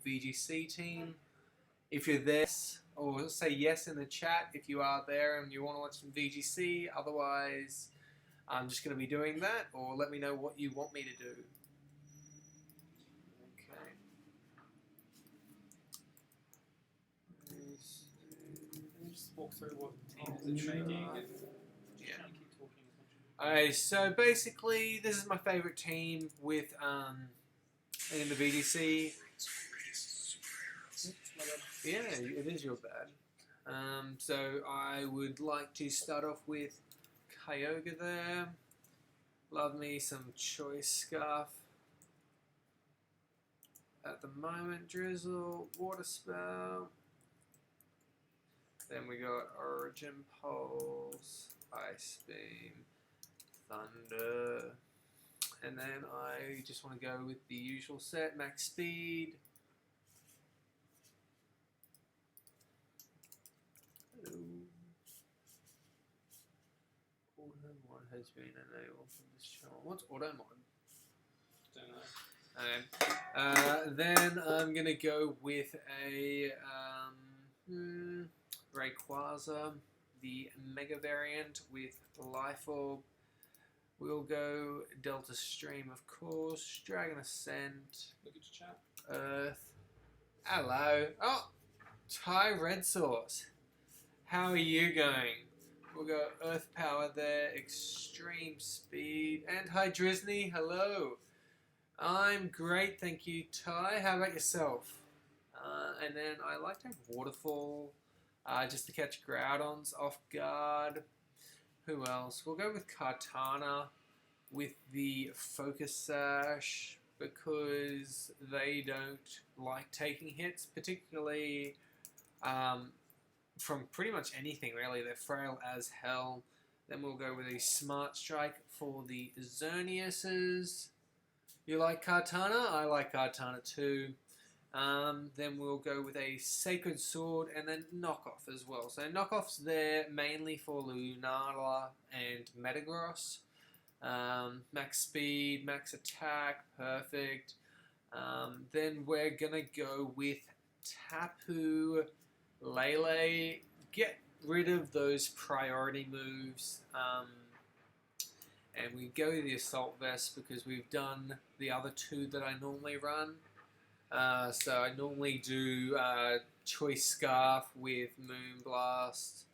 VGC team. If you're there, or say yes in the chat if you are there and you want to watch some VGC. Otherwise, I'm just going to be doing that, or let me know what you want me to do. Okay. Can you just walk through what teams are trading and yeah. keep talking as much as Alright, so basically, this is my favorite team with in the VGC. Yeah, it is your bad. So I would like to start off with Kyogre there. Love me some Choice Scarf. At the moment, Drizzle, Water Spell. Then we got Origin Pulse, Ice Beam, Thunder. And then I just want to go with the usual set, Max Speed. Auto mod has been enabled from this channel. What's auto mod? Don't know. Then I'm gonna go with a Rayquaza, the Mega variant with Life Orb. We'll go Delta Stream, of course. Dragon Ascent. Look at your chat. Earth. Hello. Oh, Ty Red Sauce. How are you going? We'll go Earth Power there, Extreme Speed, and hi Drisney, hello. I'm great, thank you, Ty. How about yourself? And then I like to have Waterfall, just to catch Groudons off guard. Who else? We'll go with Kartana with the Focus Sash because they don't like taking hits, particularly from pretty much anything really. They're frail as hell. Then we'll go with a Smart Strike for the Xerneas's. You like Kartana? I like Kartana too. Then we'll go with a Sacred Sword and then Knockoff as well. So Knockoff's there mainly for Lunala and Metagross. Max Speed, Max Attack, perfect. Then we're gonna go with Tapu Lele. Get rid of those priority moves. And we go to the Assault Vest because we've done the other two that I normally run. So I normally do Choice Scarf with Moonblast,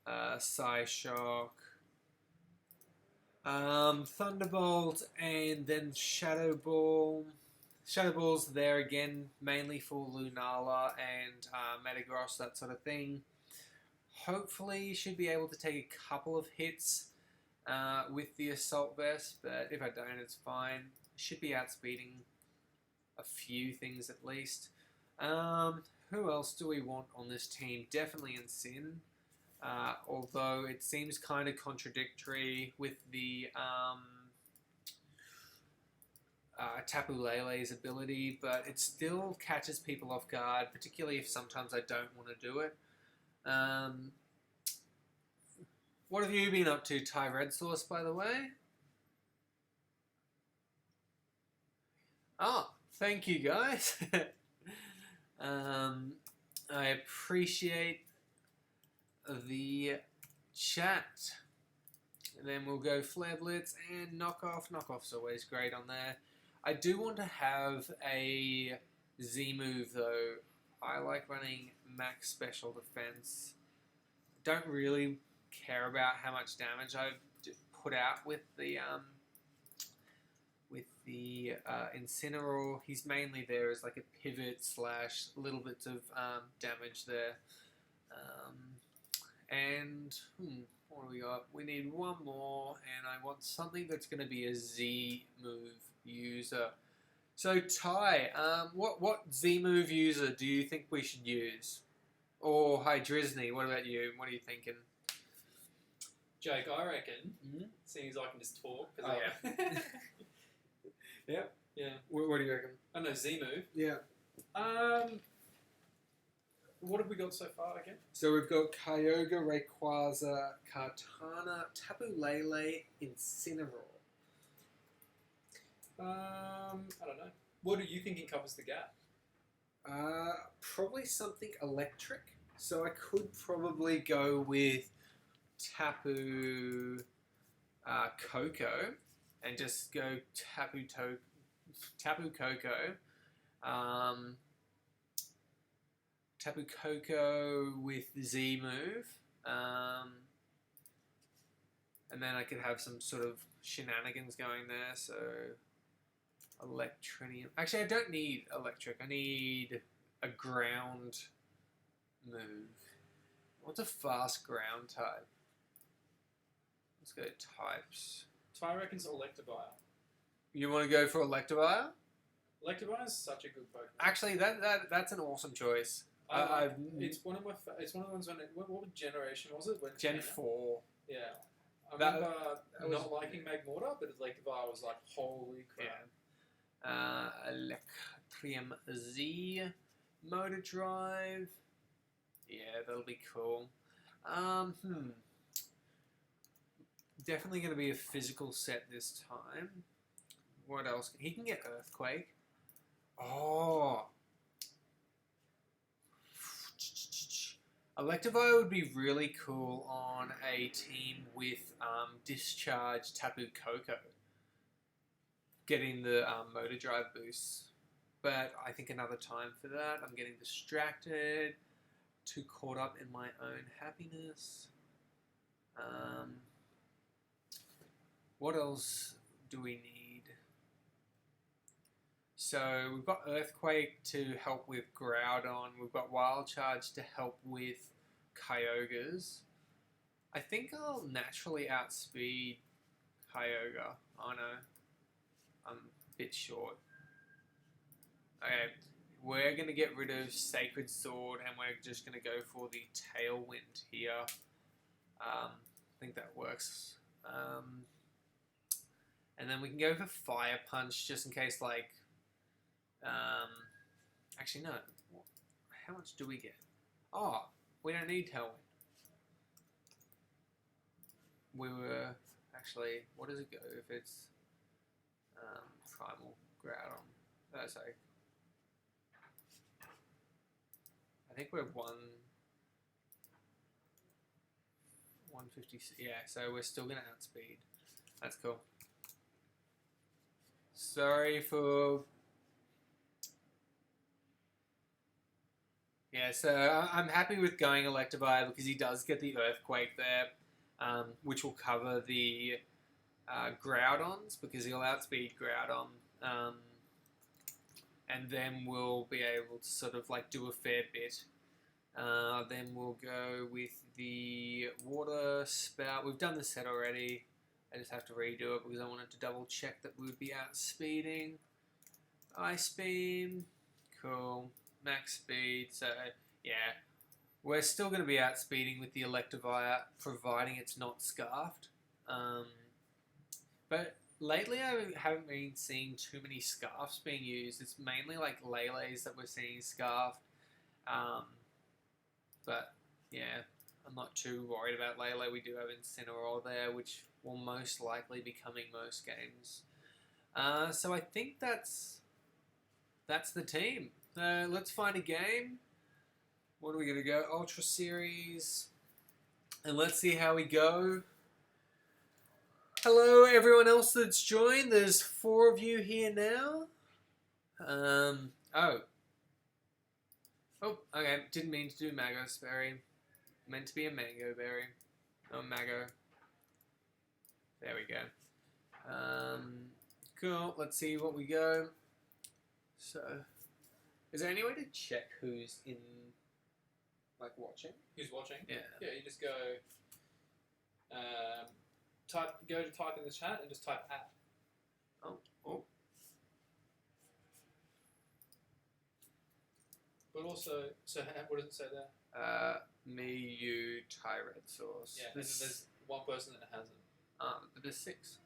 Psyshock, Thunderbolt, and then Shadow Ball. Shadow Ball's there again, mainly for Lunala and Metagross, that sort of thing. Hopefully you should be able to take a couple of hits with the Assault Vest, but if I don't, it's fine. Should be outspeeding a few things at least. Who else do we want on this team? Definitely Sin. Although it seems kind of contradictory with the Tapu Lele's ability, but it still catches people off guard, particularly if sometimes I don't want to do it. What have you been up to, Ty Red Sauce, by the way? Oh, thank you, guys. I appreciate the chat. And then we'll go Flare Blitz and Knockoff. Knockoff's always great on there. I do want to have a Z move, though. I like running max special defense. Don't really care about how much damage I put out with the Incineroar. He's mainly there as like a pivot slash little bits of damage there. What do we got? We need one more, and I want something that's going to be a Z move user. So Ty, what Z move user do you think we should use? Or hi Drisney, what about you? What are you thinking? Jake, I reckon, seeing as I can just talk. Yep. Yeah. What do you reckon? I know Z move. Yeah. What have we got so far again? So we've got Kyogre, Rayquaza, Kartana, Tapu Lele, Incineroar. I don't know. What do you think encompasses the gap? Probably something electric. So I could probably go with Tapu Koko and just go Tapu Koko. Tapu Koko with Z move. And then I could have some sort of shenanigans going there. So Electrinium. Actually, I don't need electric. I need a ground move. What's a fast ground type? Let's go types. Ty reckons Electivire. You want to go for Electivire? Electivire is such a good Pokemon. Actually, that's an awesome choice. It's one of my. It's one of the ones when. What generation was it? When Gen 4. Yeah. I remember not liking Magmortar, but Electivire was like, holy crap. Yeah. Electrium Z motor drive. Yeah, that'll be cool. Definitely going to be a physical set this time. What else? He can get Earthquake. Oh. Electivire would be really cool on a team with Discharge Tapu Koko. Getting the motor drive boosts. But I think another time for that. I'm getting distracted. Too caught up in my own happiness. What else do we need? So we've got Earthquake to help with Groudon. We've got Wild Charge to help with Kyogres. I think I'll naturally outspeed Kyogre. Oh no, I'm a bit short. Okay, we're going to get rid of Sacred Sword and we're just going to go for the Tailwind here. I think that works. And then we can go for Fire Punch just in case, like... actually, no. How much do we get? Oh, we don't need Tailwind. We were... Actually, what does it go if it's... Primal Groudon? Oh, sorry. I think we're 150. Yeah, so we're still going to outspeed. That's cool. Sorry for... Yeah, so I'm happy with going Electivire because he does get the Earthquake there, which will cover the Groudons because he'll outspeed Groudon. And then we'll be able to sort of like do a fair bit. Then we'll go with the Water Spout. We've done the set already. I just have to redo it because I wanted to double check that we would be outspeeding. Ice Beam. Cool. Max speed. So, yeah. We're still going to be outspeeding with the Electivire, providing it's not Scarfed. But lately I haven't been seeing too many Scarfs being used. It's mainly like Lele's that we're seeing Scarfed. But, yeah. I'm not too worried about Lele. We do have Incineroar there, which will most likely be coming most games. So I think that's the team. Let's find a game. What are we going to go? Ultra Series. And let's see how we go. Hello, everyone else that's joined. There's 4 of you here now. Oh, okay. Didn't mean to do Magos Berry. Meant to be a Mango Berry. Oh, Mago. There we go. Cool. Let's see what we go. So, is there any way to check who's in, like, watching? Who's watching? Yeah. Yeah, you just go, go to type in the chat and just type at. Oh. But also, so what does it say there? Me, you, Tyrant Source. Yeah, and then there's one person that hasn't. But there's 6.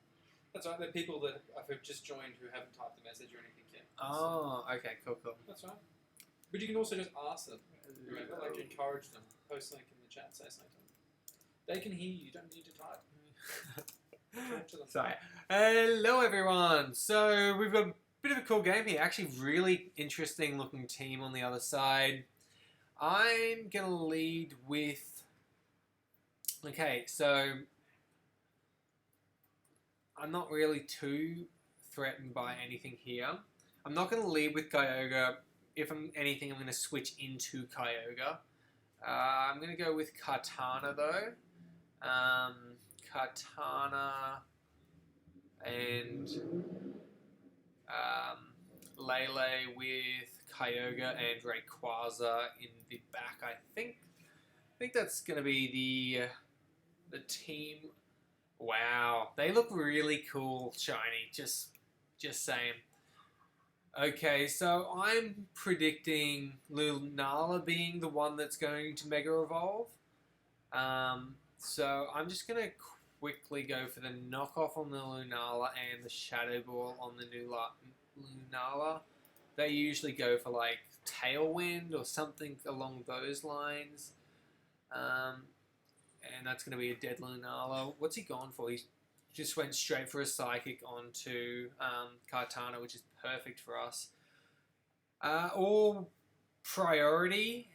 That's right, there are people that have just joined who haven't typed the message or anything yet. Oh, okay, cool. That's right. But you can also just ask them. Remember, like encourage them. Post link in the chat, say something to them. They can hear you, you don't need to type. Talk to them. Sorry. Hello, everyone. So we've got bit of a cool game here. Actually, really interesting looking team on the other side. I'm going to lead with... Okay, so... I'm not really too threatened by anything here. I'm not going to lead with Kyogre. If I'm anything, I'm going to switch into Kyogre. I'm going to go with Kartana, though. Kartana and Lele with Kyogre and Rayquaza in the back, I think. I think that's going to be the team. Wow, they look really cool, shiny. Just saying. Okay, so I'm predicting Lunala being the one that's going to Mega Evolve. So I'm just going to quickly go for the knockoff on the Lunala and the Shadow Ball on the new Lunala. They usually go for like Tailwind or something along those lines. And that's going to be a dead Lunala. What's he gone for? He just went straight for a Psychic onto Kartana, which is perfect for us. All priority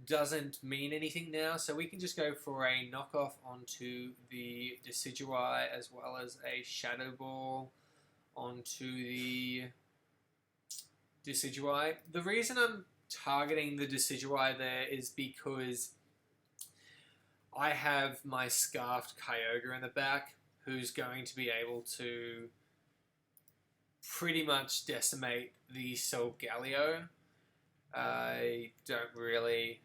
doesn't mean anything now, so we can just go for a knockoff onto the Decidueye as well as a Shadow Ball onto the Decidueye. The reason I'm targeting the Decidueye there is because I have my Scarfed Kyogre in the back, who's going to be able to pretty much decimate the Solgaleo. I don't really...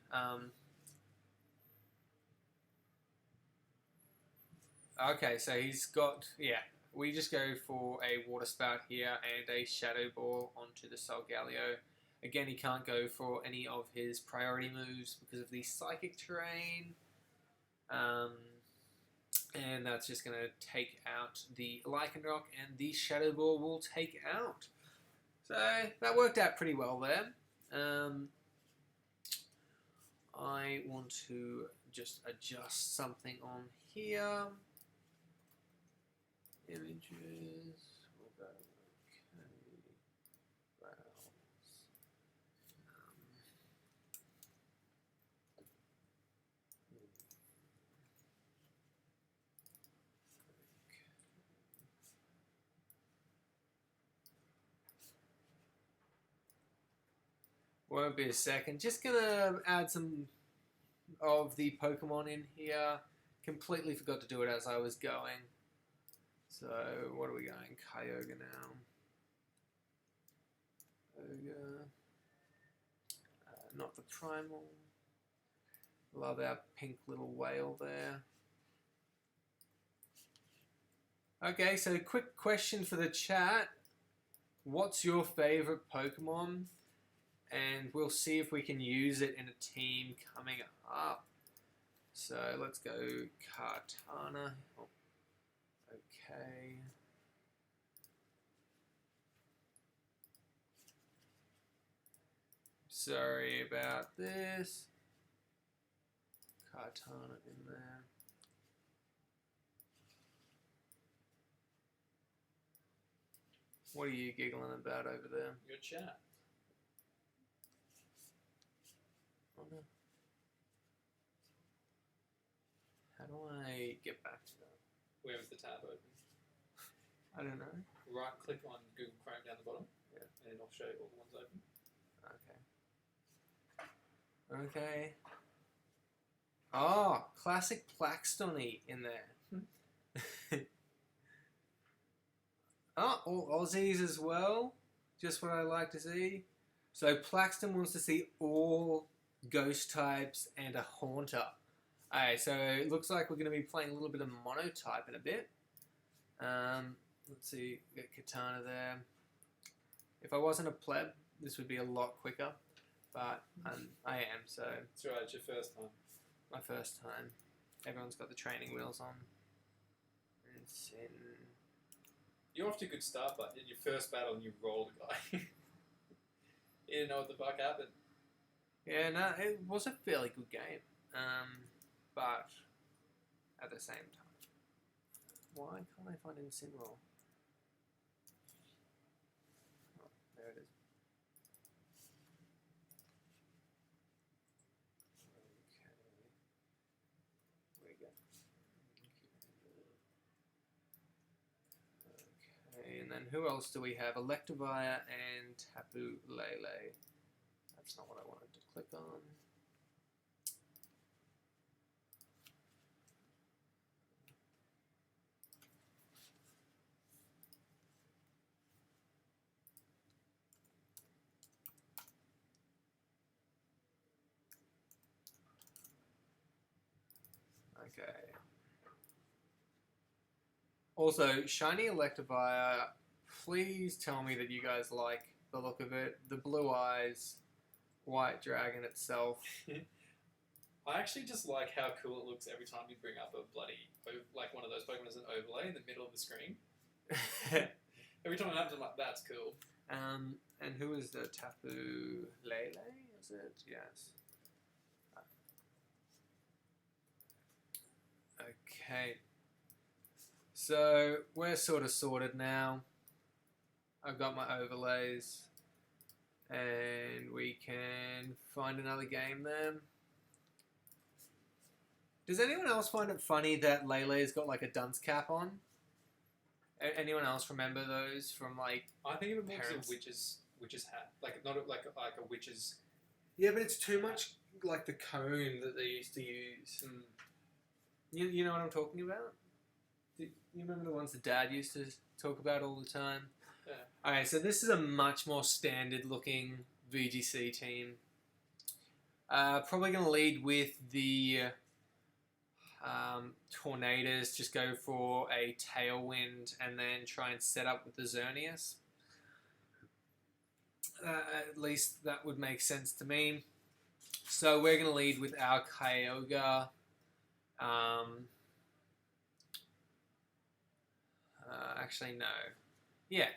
Okay, so he's got... Yeah, we just go for a Water Spout here and a Shadow Ball onto the Solgaleo. Again, he can't go for any of his priority moves because of the Psychic Terrain. And that's just going to take out the Lycanroc, and the Shadow Ball will take out. So that worked out pretty well there. I want to just adjust something on here. Images. We'll go Won't be a second. Just gonna add some of the Pokemon in here. Completely forgot to do it as I was going. So what are we going? Kyogre now. Kyogre. Not the Primal. Love our pink little whale there. Okay, so quick question for the chat. What's your favorite Pokemon? And we'll see if we can use it in a team coming up. So let's go Kartana. Oh, okay. Sorry about this. Kartana in there. What are you giggling about over there? Your chat. Oh no. How do I get back to that? Where was the tab open? I don't know. Right click on Google Chrome down the bottom. Yeah. And it'll show you all the ones open. Okay. Okay. Oh, classic Plaxtony in there. Oh, all Aussies as well. Just what I like to see. So Plaxton wants to see all Ghost types and a Haunter. Alright, so it looks like we're going to be playing a little bit of Monotype in a bit. Let's see, get Katana there. If I wasn't a pleb, this would be a lot quicker. But I am, so... That's right, it's your first time. My first time. Everyone's got the training wheels on. You're off to a good start, but in your first battle you rolled a guy. You didn't know what the fuck happened. Yeah, no, it was a fairly good game. But at the same time, why can't I find Incineroar? Oh, Okay, and then who else do we have? Electivire and Tapu Lele. That's not what I wanted to click on. Okay. Also, Shiny Electivire, please tell me that you guys like the look of it. The blue eyes, white dragon itself. I actually just like how cool it looks every time you bring up a bloody, like one of those Pokemon as an overlay in the middle of the screen. Every time it happens, I'm like, that's cool. And who is the Tapu Lele? Is it? Yes. Okay. So we're sort of sorted now. I've got my overlays. And we can find another game then. Does anyone else find it funny that Lele's got like a dunce cap on? Anyone else remember those from like? I think of it more as parents? a witch's hat, like not like a witch's. Yeah, but it's too much like the cone that they used to use. You know what I'm talking about? Do you remember the ones that Dad used to talk about all the time? Yeah. Alright, so this is a much more standard looking VGC team. Probably going to lead with the Tornadoes, just go for a Tailwind and then try and set up with the Xerneas. At least that would make sense to me. So we're going to lead with our Kyogre. Actually, no. Yeah.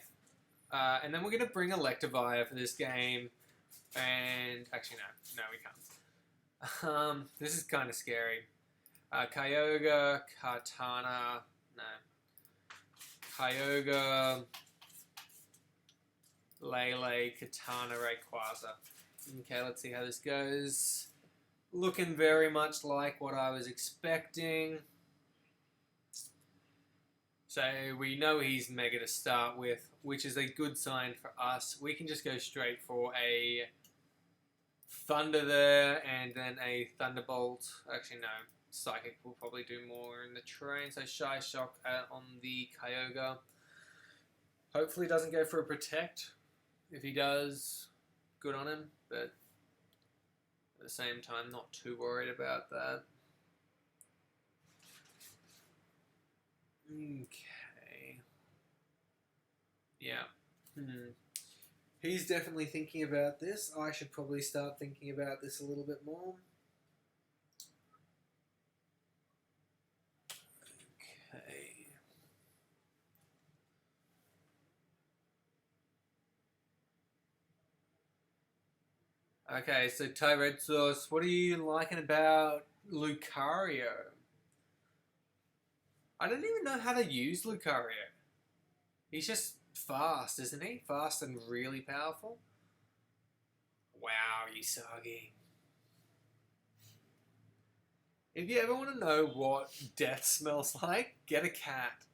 And then we're going to bring Electivire for this game. And actually, no, we can't. This is kind of scary. Kyogre, Kartana, no. Kyogre, Lele, Katana, Rayquaza. Okay, let's see how this goes. Looking very much like what I was expecting. So we know he's Mega to start with, which is a good sign for us. We can just go straight for a Thunder there, and then a Thunderbolt. Actually, no. Psychic will probably do more in the terrain. So Shy Shock on the Kyogre. Hopefully doesn't go for a Protect. If he does, good on him. But at the same time, not too worried about that. Okay. Yeah. He's definitely thinking about this. I should probably start thinking about this a little bit more. Okay. Okay, so Ty Red Sauce, what are you liking about Lucario? I don't even know how to use Lucario. He's just fast, isn't he? Fast and really powerful. Wow, Usagi. If you ever want to know what death smells like, get a cat.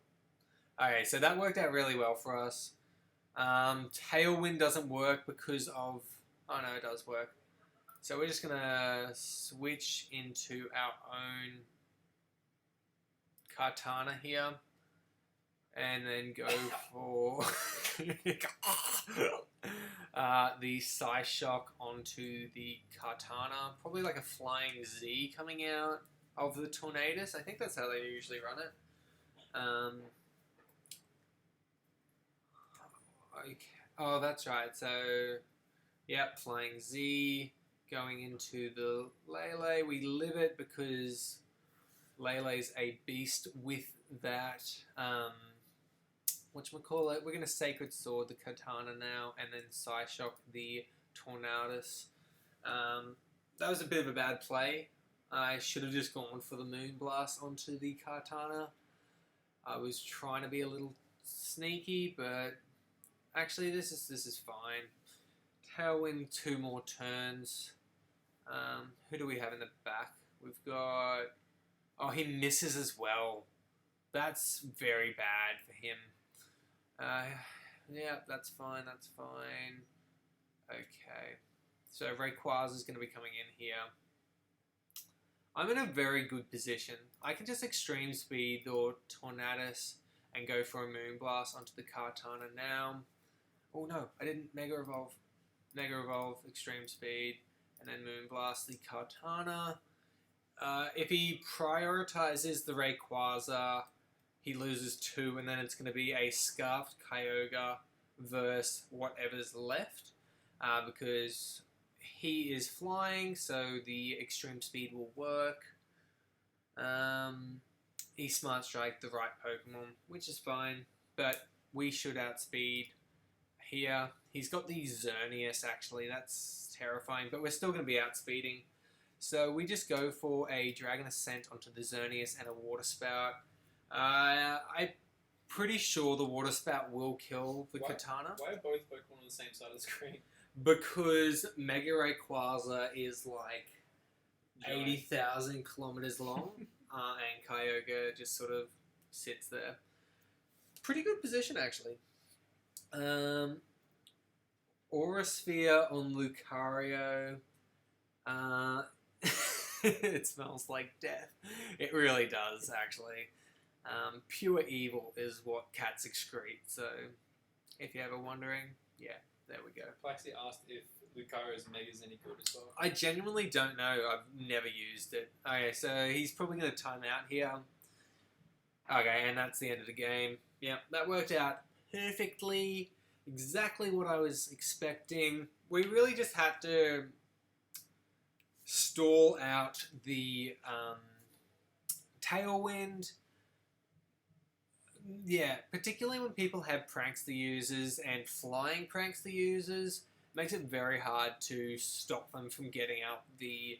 Okay, so that worked out really well for us. Tailwind doesn't work because of... Oh no, it does work. So we're just going to switch into our own Kartana here. And then go for the Psyshock onto the Kartana. Probably like a Flying Z coming out of the Tornadoes. I think that's how they usually run it. Okay. Oh, that's right. So, yep, Flying Z going into the Lele. We live it because Lele's a beast with that... whatchamacallit, we're going to Sacred Sword the Katana now, and then Psyshock the Tornadus. That was a bit of a bad play. I should have just gone for the Moonblast onto the Katana. I was trying to be a little sneaky, but actually this is fine. Tailwind 2 more turns. Who do we have in the back? We've got Oh, he misses as well. That's very bad for him. Yeah, that's fine, that's fine. Okay. So Rayquaza is going to be coming in here. I'm in a very good position. I can just Extreme Speed or Tornadus and go for a Moonblast onto the Kartana now. Oh no, I didn't Mega Evolve. Mega Evolve, Extreme Speed, and then Moonblast the Kartana. If he prioritizes the Rayquaza, he loses 2, and then it's going to be a Scarfed Kyogre versus whatever's left, because he is flying, so the Extreme Speed will work. He Smart Strike the right Pokemon, which is fine, but we should outspeed here. He's got the Xerneas, actually. That's terrifying, but we're still going to be outspeeding. So we just go for a Dragon Ascent onto the Xerneas and a Water Spout. I'm pretty sure the Water Spout will kill the Katana. Why are both Pokemon on the same side of the screen? Because Mega Rayquaza is like 80,000 kilometers long, and Kyogre just sort of sits there. Pretty good position, actually. Aura Sphere on Lucario. It smells like death. It really does, actually. Pure evil is what cats excrete, so if you're ever wondering, yeah, there we go. Plaxi asked if Lucario's Mega is any good as well. I genuinely don't know. I've never used it. Okay, so he's probably going to time out here. Okay, and that's the end of the game. Yep, that worked out perfectly. Exactly what I was expecting. We really just had to stall out the Tailwind. Yeah, particularly when people have Prankster users and flying Prankster users, makes it very hard to stop them from getting out the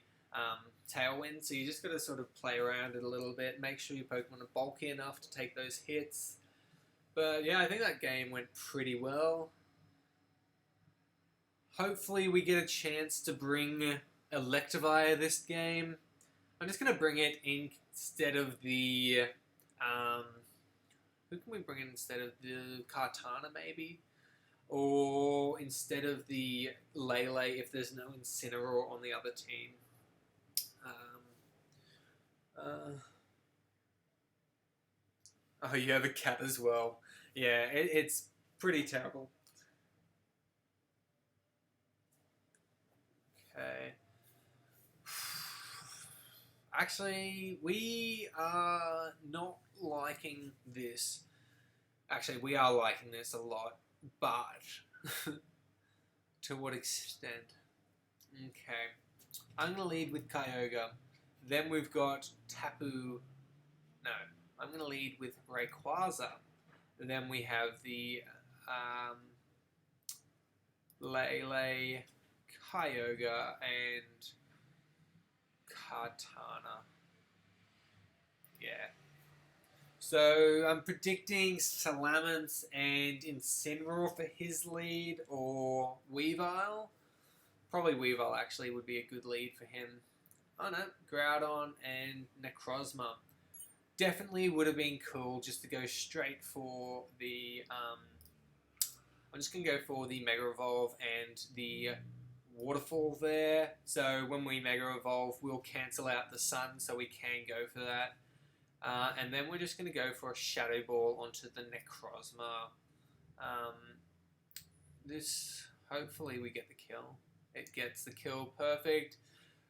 Tailwind. So you just got to sort of play around it a little bit, make sure your Pokemon are bulky enough to take those hits. But yeah, I think that game went pretty well. Hopefully we get a chance to bring Electivire this game. I'm just going to bring it instead of the... who can we bring in instead of the Kartana, maybe? Or instead of the Lele, if there's no Incineroar on the other team. Oh, you have a cat as well. Yeah, it's pretty terrible. Okay. Actually, we are not liking this. Actually, we are liking this a lot, but to what extent? Okay. I'm going to lead with Kyogre. Then we've got Tapu. No, I'm going to lead with Rayquaza. Then we have the Lele, Kyogre, and Kartana. Yeah. So I'm predicting Salamence and Incineroar for his lead, or Weavile. Probably Weavile actually would be a good lead for him. Oh no, Groudon and Necrozma. Definitely would have been cool just to go straight for the... I'm just going to go for the Mega Evolve and the Waterfall there. So when we Mega Evolve, we'll cancel out the Sun, so we can go for that. And then we're just going to go for a Shadow Ball onto the Necrozma. This, hopefully we get the kill. It gets the kill, perfect.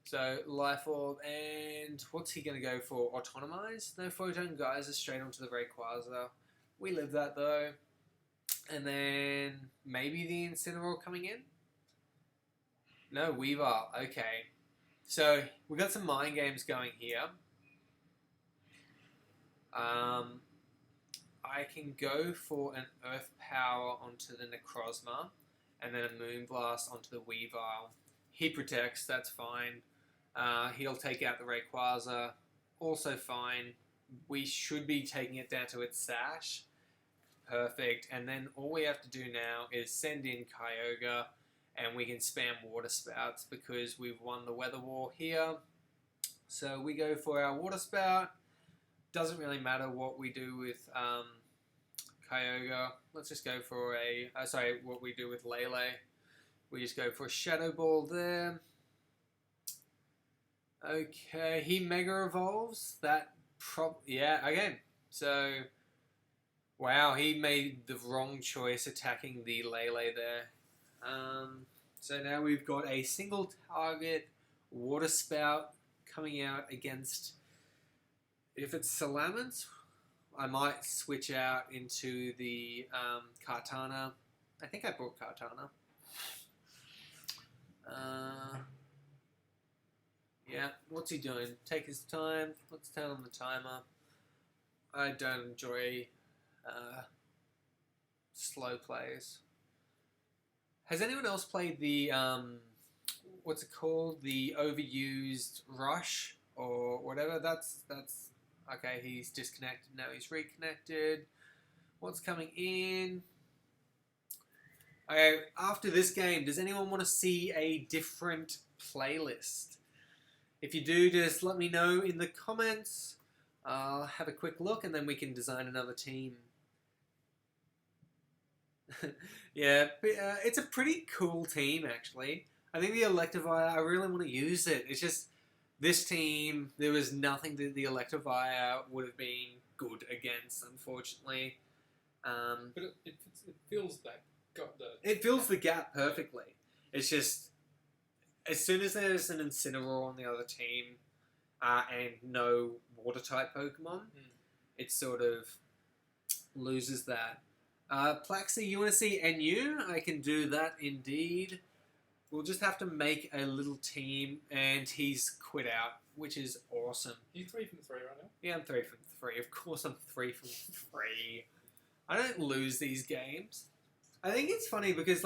So Life Orb, and what's he going to go for? Autonomize? No Photon Geyser straight onto the Rayquaza. We live that though. And then maybe the Incineroar coming in? No, Weavile. Okay. So we've got some mind games going here. I can go for an Earth Power onto the Necrozma, and then a Moonblast onto the Weavile. He protects, that's fine. He'll take out the Rayquaza, also fine. We should be taking it down to its Sash. Perfect. And then all we have to do now is send in Kyogre, and we can spam Water Spouts because we've won the Weather War here. So we go for our Water Spout. doesn't really matter what we do with Kyogre. Let's just go for a... sorry, what we do with Lele. We just go for a Shadow Ball there. Okay, he Mega Evolves. That yeah, again. So, wow, he made the wrong choice attacking the Lele there. So now we've got a single target Water Spout coming out against... If it's Salamence, I might switch out into the Kartana. I think I brought Kartana. Yeah, what's he doing? Take his time. Let's turn on the timer. I don't enjoy slow plays. Has anyone else played the, what's it called? The overused rush or whatever? That's okay, he's disconnected. Now he's reconnected. What's coming in? Okay, after this game, does anyone want to see a different playlist? If you do, just let me know in the comments. I'll have a quick look and then we can design another team. Yeah, it's a pretty cool team actually. I think the Electivire, I really want to use it. It's just, this team, there was nothing that the Electivire would have been good against, unfortunately. But it fills that It fills the gap perfectly. It's just, as soon as there's an Incineroar on the other team and no Water-type Pokemon, it sort of loses that. Plaxi, you want to see NU? I can do that indeed. We'll just have to make a little team, and he's quit out, which is awesome. Are you 3 from 3 right now? Yeah, I'm 3 from 3. Of course I'm 3 from 3. I don't lose these games. I think it's funny because